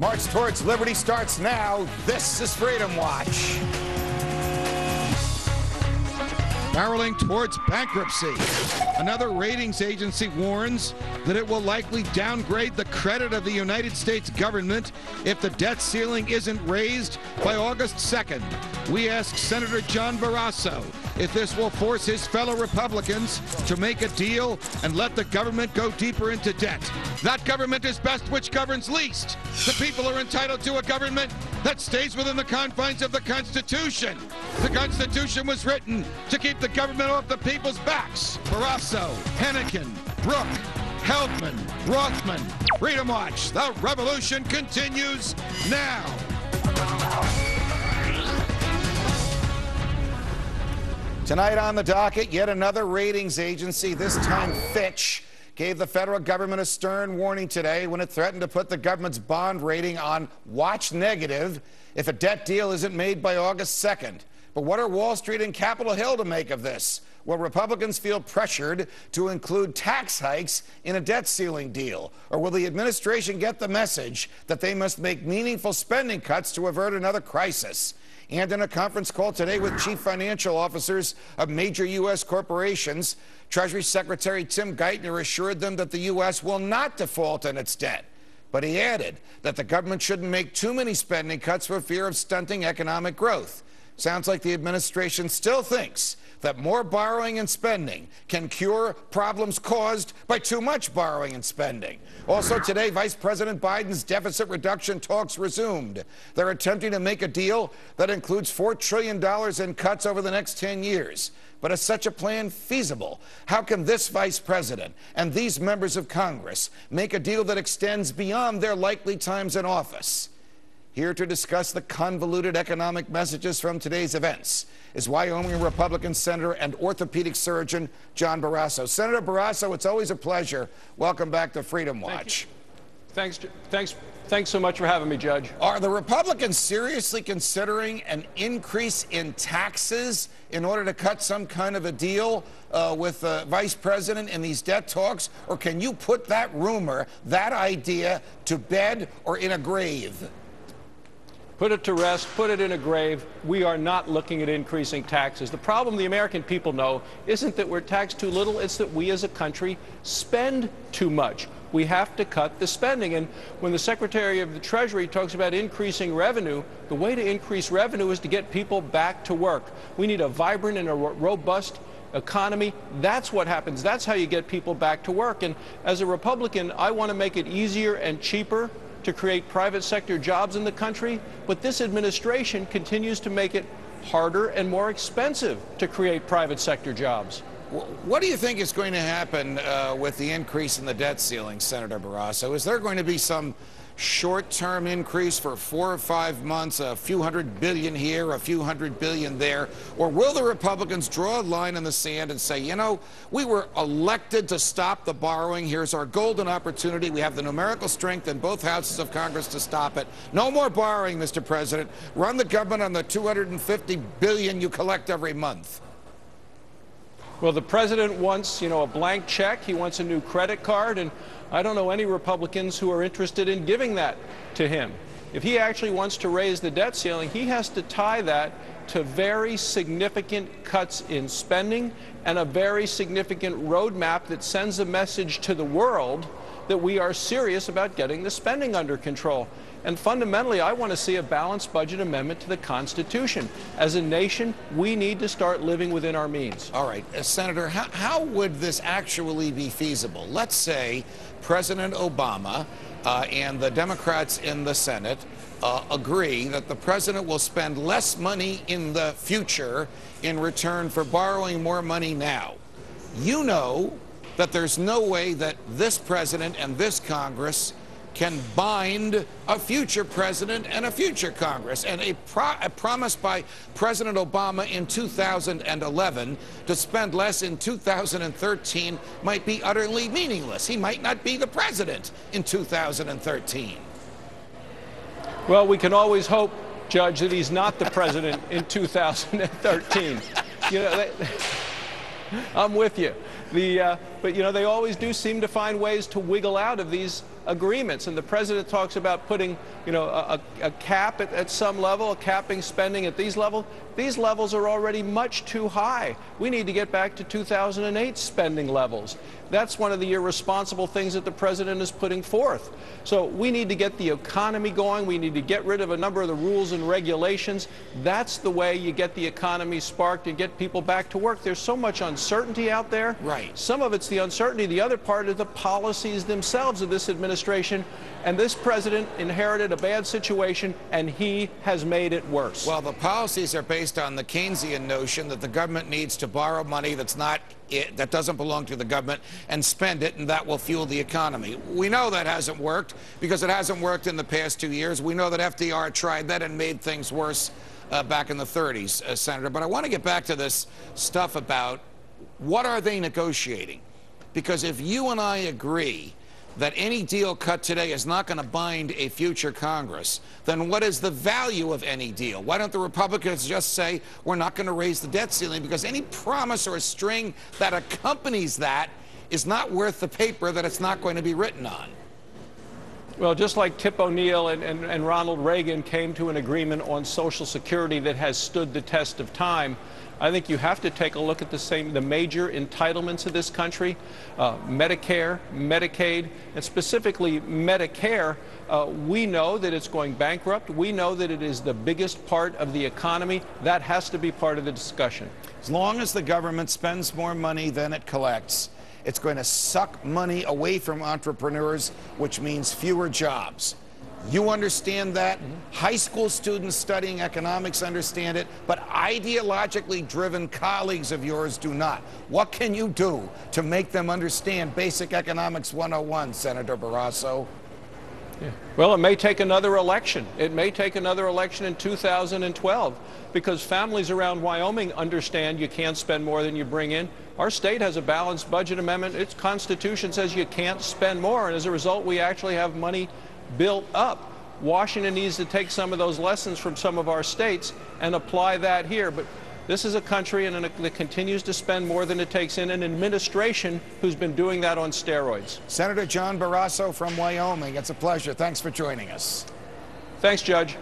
March towards liberty starts now. This is Freedom Watch. Barreling towards bankruptcy. Another ratings agency warns that it will likely downgrade the credit of the United States government if the debt ceiling isn't raised by August 2nd. We ask Senator John Barrasso if this will force his fellow Republicans to make a deal and let the government go deeper into debt. That government is best which governs least. The people are entitled to a government that stays within the confines of the Constitution. The Constitution was written to keep the government off the people's backs. Barrasso, Hennigan, Brooke, Heldman, Rothman, Freedom Watch. The revolution continues now. Tonight on the docket, yet another ratings agency, this time Fitch, gave the federal government a stern warning today when it threatened to put the government's bond rating on watch negative if a debt deal isn't made by August 2nd. But what are Wall Street and Capitol Hill to make of this? Will Republicans feel pressured to include tax hikes in a debt ceiling deal? Or will the administration get the message that they must make meaningful spending cuts to avert another crisis? And in a conference call today with chief financial officers of major U.S. corporations, Treasury Secretary Tim Geithner assured them that the U.S. will not default on its debt. But he added that the government shouldn't make too many spending cuts for fear of stunting economic growth. Sounds like the administration still thinks that more borrowing and spending can cure problems caused by too much borrowing and spending. Also today, Vice President Biden's deficit reduction talks resumed. They're attempting to make a deal that includes $4 trillion in cuts over the next 10 years. But is such a plan feasible? How can this vice president and these members of Congress make a deal that extends beyond their likely times in office? Here to discuss the convoluted economic messages from today's events is Wyoming Republican Senator and orthopedic surgeon John Barrasso. Senator Barrasso, it's always a pleasure. Welcome back to Freedom Watch. Thanks so much for having me, Judge. Are the Republicans seriously considering an increase in taxes in order to cut some kind of a deal with the vice president in these debt talks? Or can you put that rumor, that idea, to bed or in a grave? Put it to rest, put it in a grave. We are not looking at increasing taxes. The problem the American people know isn't that we're taxed too little, it's that we as a country spend too much. We have to cut the spending. And when the Secretary of the Treasury talks about increasing revenue, the way to increase revenue is to get people back to work. We need a vibrant and a robust economy. That's what happens. That's how you get people back to work. And as a Republican, I want to make it easier and cheaper to create private sector jobs in the country, but this administration continues to make it harder and more expensive to create private sector jobs. What do you think is going to happen with the increase in the debt ceiling, Senator Barrasso? Is there going to be some short-term increase for 4 or 5 months, a few $100 billion here, a few $100 billion there? Or will the Republicans draw a line in the sand and say, you know, we were elected to stop the borrowing. Here's our golden opportunity. We have the numerical strength in both houses of Congress to stop it. No more borrowing, Mr. President. Run the government on the $250 billion you collect every month. Well, the president wants, a blank check. He wants a new credit card, and I don't know any Republicans who are interested in giving that to him. If he actually wants to raise the debt ceiling, he has to tie that to very significant cuts in spending and a very significant roadmap that sends a message to the world that we are serious about getting the spending under control. And fundamentally, I want to see a balanced budget amendment to the Constitution. As a nation, we need to start living within our means. All right. Senator, how would this actually be feasible? Let's say President Obama and the Democrats in the Senate agree that the president will spend less money in the future in return for borrowing more money now. You know that there's no way that this president and this Congress can bind a future president and a future Congress. And a promise by President Obama in 2011 to spend less in 2013 might be utterly meaningless. He might not be the president in 2013. Well, we can always hope, Judge, that he's not the president in 2013. I'm with you. But they always do seem to find ways to wiggle out of these agreements. And the president talks about putting you know, a cap at some level, a capping spending at these levels are already much too high. We need to get back to 2008 spending levels. That's one of the irresponsible things that the president is putting forth. So we need to get the economy going. We need to get rid of a number of the rules and regulations. That's the way you get the economy sparked and get people back to work. There's so much uncertainty out there. Right. Some of it's the uncertainty. The other part is the policies themselves of this administration. And this president inherited a bad situation, and he has made it worse. Well, the policies are based on the Keynesian notion that the government needs to borrow money that doesn't belong to the government and spend it, and that will fuel the economy. We know that hasn't worked because it hasn't worked in the past 2 years. We know that FDR tried that and made things worse back in the 30s, Senator. But I want to get back to this stuff about what are they negotiating? Because if you and I agree that any deal cut today is not going to bind a future Congress, then what is the value of any deal? Why don't the Republicans just say we're not going to raise the debt ceiling? Because any promise or a string that accompanies that is not worth the paper that it's not going to be written on. Well, just like Tip O'Neill and Ronald Reagan came to an agreement on Social Security that has stood the test of time, I think you have to take a look at the major entitlements of this country, Medicare, Medicaid, and specifically Medicare. We know that it's going bankrupt. We know that it is the biggest part of the economy. That has to be part of the discussion. As long as the government spends more money than it collects, it's going to suck money away from entrepreneurs, which means fewer jobs. You understand that. High school students studying economics understand it, but ideologically driven colleagues of yours do not. What can you do to make them understand basic economics 101, Senator Barrasso? Yeah. Well, it may take another election. It may take another election in 2012 because families around Wyoming understand you can't spend more than you bring in. Our state has a balanced budget amendment. Its Constitution says you can't spend more, and as a result, we actually have money built up. Washington needs to take some of those lessons from some of our states and apply that here. But this is a country that continues to spend more than it takes in, an administration who's been doing that on steroids. Senator John Barrasso from Wyoming, it's a pleasure. Thanks for joining us. Thanks, Judge.